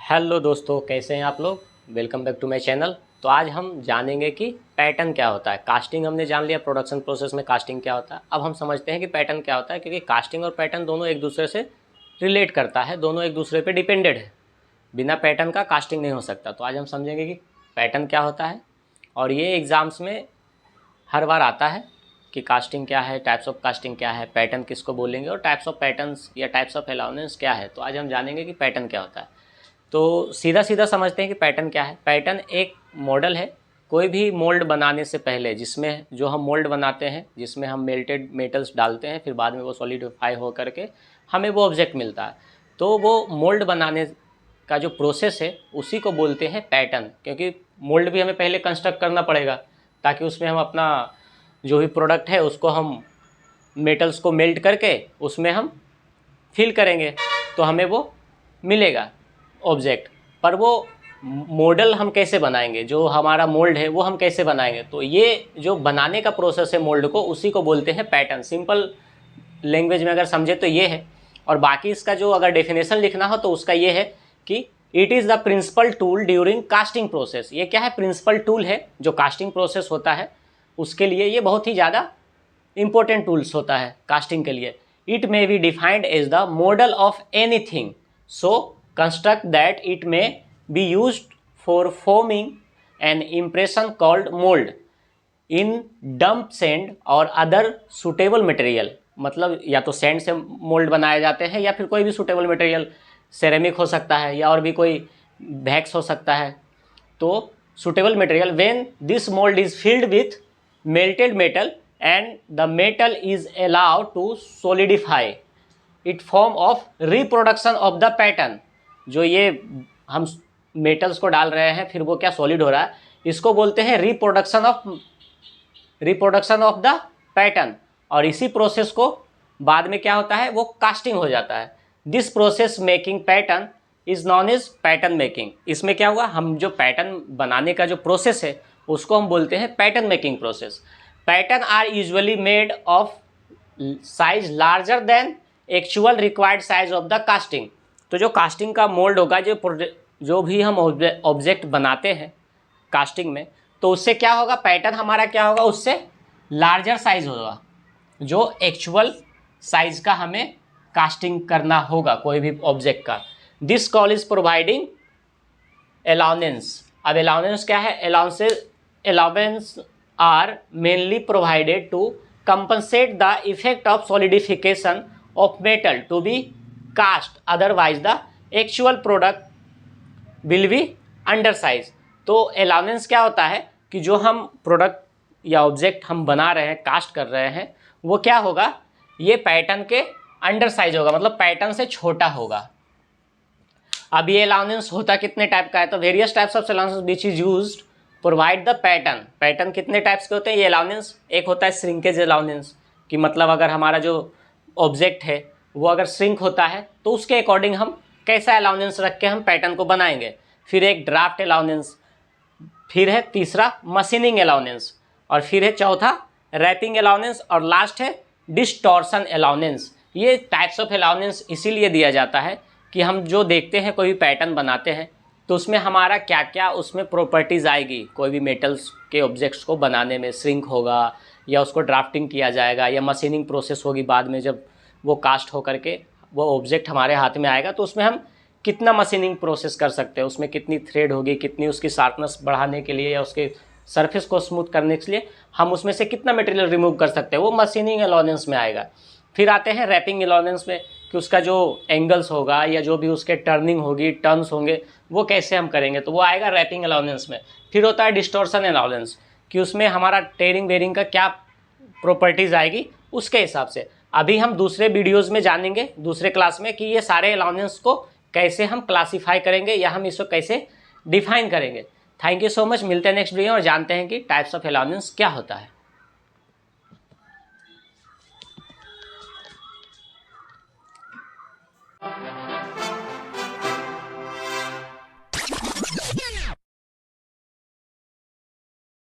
Hello दोस्तों, कैसे हैं आप लोग। Welcome back to my channel. तो आज हम जानेंगे कि पैटर्न क्या होता है। कास्टिंग हमने जान लिया, प्रोडक्शन प्रोसेस में कास्टिंग क्या होता है। अब हम समझते हैं कि पैटर्न क्या होता है, क्योंकि कास्टिंग और पैटर्न दोनों एक दूसरे से रिलेट करता है, दोनों एक दूसरे पे डिपेंडेड है। बिना पैटर्न का कास्टिंग नहीं हो सकता। तो आज हम समझेंगे कि पैटर्न क्या होता है, और ये एग्ज़ाम्स में हर बार आता है कि कास्टिंग क्या है, टाइप्स ऑफ कास्टिंग क्या है, पैटर्न किसको बोलेंगे, और टाइप्स ऑफ पैटर्न्स या टाइप्स ऑफ अलाउंस क्या है। तो आज हम जानेंगे कि पैटर्न क्या होता है। तो सीधा सीधा समझते हैं कि पैटर्न क्या है। पैटर्न एक मॉडल है, कोई भी मोल्ड बनाने से पहले, जिसमें जो हम मोल्ड बनाते हैं, जिसमें हम मेल्टेड मेटल्स डालते हैं, फिर बाद में वो सॉलिडिफाई हो करके हमें वो ऑब्जेक्ट मिलता है। तो वो मोल्ड बनाने का जो प्रोसेस है उसी को बोलते हैं पैटर्न, क्योंकि मोल्ड भी हमें पहले कंस्ट्रक्ट करना पड़ेगा ताकि उसमें हम अपना जो भी प्रोडक्ट है उसको हम मेटल्स को मेल्ट करके उसमें हम फिल करेंगे तो हमें वो मिलेगा ऑब्जेक्ट। पर वो मॉडल हम कैसे बनाएंगे, जो हमारा मोल्ड है वो हम कैसे बनाएंगे। तो ये जो बनाने का प्रोसेस है मोल्ड को, उसी को बोलते हैं पैटर्न। सिंपल लैंग्वेज में अगर समझे तो ये है। और बाकी इसका जो अगर डेफिनेशन लिखना हो तो उसका ये है कि it is the principal tool during casting process. ये क्या है, प्रिंसिपल टूल है जो कास्टिंग प्रोसेस होता है उसके लिए ये बहुत ही ज़्यादा इंपॉर्टेंट टूल्स होता है कास्टिंग के लिए। It may be defined as the model of anything, so construct that it may be used for forming an impression called mold in dump sand or other suitable material। मतलब या तो sand से mould बनाए जाते हैं या फिर कोई भी सुटेबल मटेरियल, सेरेमिक हो सकता है या और भी कोई वैक्स हो सकता है। तो suitable material when this mould is filled with melted metal and the metal is allowed to solidify it form of reproduction of the pattern. जो ये हम मेटल्स को डाल रहे हैं फिर वो क्या सॉलिड हो रहा है, इसको बोलते हैं रिप्रोडक्शन ऑफ द पैटर्न। और इसी प्रोसेस को बाद में क्या होता है, वो कास्टिंग हो जाता है। This process making pattern is known as pattern making. इसमें क्या हुआ, हम जो पैटर्न बनाने का जो प्रोसेस है उसको हम बोलते हैं pattern making process. Pattern are usually made of size larger than actual required size of the casting. तो जो कास्टिंग का मोल्ड होगा, जो भी हम ऑब्जेक्ट बनाते हैं कास्टिंग में, तो उससे क्या होगा, पैटर्न हमारा क्या होगा, उससे लार्जर साइज होगा जो एक्चुअल साइज का हमें कास्टिंग करना होगा कोई भी ऑब्जेक्ट का। This call is providing allowance. अब अलाउंस क्या है, allowance are mainly provided to compensate the effect of solidification of metal to be cast, otherwise the actual product will be under size. तो allowance क्या होता है कि जो हम प्रोडक्ट या ऑब्जेक्ट हम बना रहे हैं, कास्ट कर रहे हैं, वो क्या होगा, ये पैटर्न के अंडर साइज होगा, मतलब पैटर्न से छोटा होगा। अब ये अलाउंस होता कितने टाइप का है, तो various types of allowance which is used provide the pattern. Pattern कितने टाइप्स के होते हैं ये अलाउंस। एक होता है श्रिंकेज अलाउंस, कि मतलब अगर हमारा जो ऑब्जेक्ट है वो अगर श्रिंक होता है तो उसके अकॉर्डिंग हम कैसा अलाउंस रख के हम पैटर्न को बनाएंगे। फिर एक ड्राफ्ट अलाउंस, फिर है तीसरा मशीनिंग अलाउंस, और फिर है चौथा रैपिंग अलाउंस, और लास्ट है डिस्टॉर्शन अलाउंस। ये टाइप्स ऑफ अलाउंस इसीलिए दिया जाता है कि हम जो देखते हैं कोई भी पैटर्न बनाते हैं तो उसमें हमारा क्या क्या उसमें प्रॉपर्टीज़ आएगी। कोई भी मेटल्स के ऑब्जेक्ट्स को बनाने में श्रिंक होगा, या उसको ड्राफ्टिंग किया जाएगा, या मशीनिंग प्रोसेस होगी बाद में जब वो कास्ट हो करके वो ऑब्जेक्ट हमारे हाथ में आएगा, तो उसमें हम कितना मशीनिंग प्रोसेस कर सकते हैं, उसमें कितनी थ्रेड होगी, कितनी उसकी शार्पनेस बढ़ाने के लिए या उसके सरफेस को स्मूथ करने के लिए हम उसमें से कितना मटेरियल रिमूव कर सकते हैं, वो मशीनिंग अलाउंस में आएगा। फिर आते हैं रैपिंग अलाउंस में, कि उसका जो एंगल्स होगा या जो भी उसके टर्निंग होगी, टर्न्स होंगे, वो कैसे हम करेंगे, तो वो आएगा रैपिंग अलाउंस में। फिर होता है डिस्टॉर्शन अलाउंस, कि उसमें हमारा टेयरिंग वेयरिंग का क्या प्रॉपर्टीज़ आएगी उसके हिसाब से। अभी हम दूसरे वीडियोज़ में जानेंगे दूसरे क्लास में कि ये सारे अलाउंस को कैसे हम क्लासीफाई करेंगे या हम इसको कैसे डिफाइन करेंगे। Thank you so much. मिलते हैं नेक्स्ट वीडियो और जानते हैं कि टाइप्स ऑफ अलाउंस क्या होता है।